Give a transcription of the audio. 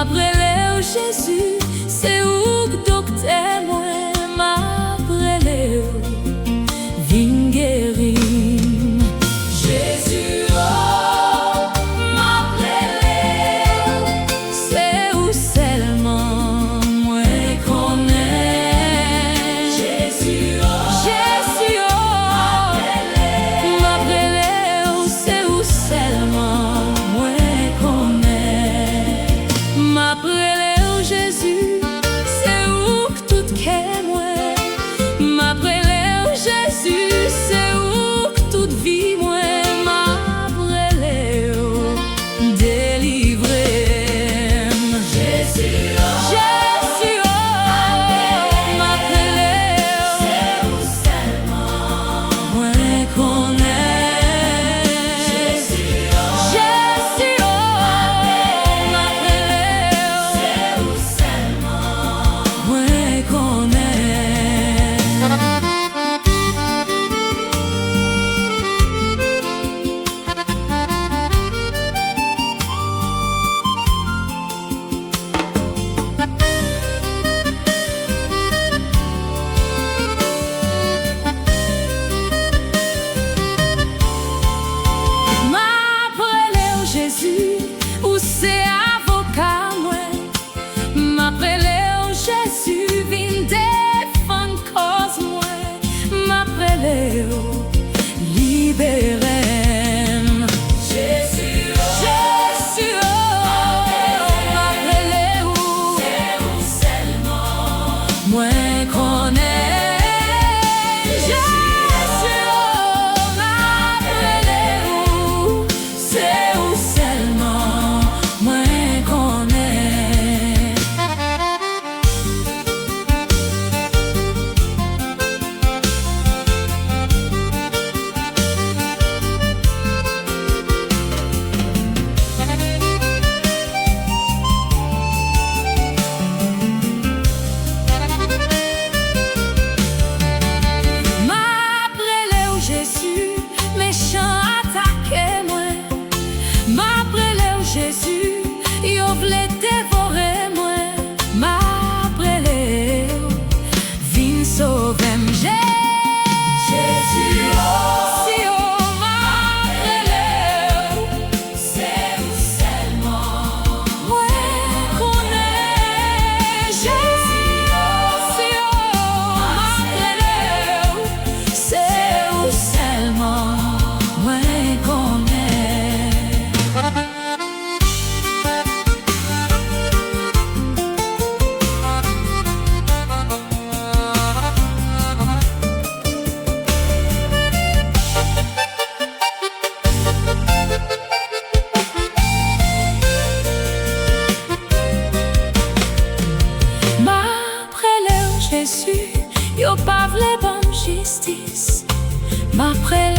M'après Jésus, c'est où que docteur moi m'après vin guérir. Jésus, oh, m'après c'est où seulement moi connais. Jésus, oh, Jésus, oh, m'après c'est où seulement moi connais. M'après Jésus, c'est où que tout qu'est moi. M'après Jésus, c'est où que toute vie moi. M'après délivré. Jésus, oh, Jésus, oh, m'après c'est où seulement moi connais. Jésus, oh, Jésus, oh, m'après c'est où seulement moi connais. M'après Jésus, où c'est avocat moi. M'après Jésus, vin défendre cause moi. M'après libérer. Jésus, oh, Jésus, oh, m'après c'est où seulement moi connais. Jésus, oh, m'après c'est où seulement moi connais. M'après Jésus, méchant attaqué moi. M'après Jésus, yo vle dévorer moi. M'après vin sauver m'jé. Jésus, oh, si oh, m'après c'est où seulement moi connais. Jésus, oh, si oh, m'après c'est où seulement moi connais. M'après Jésus, yo pas vle bonne justice. M'après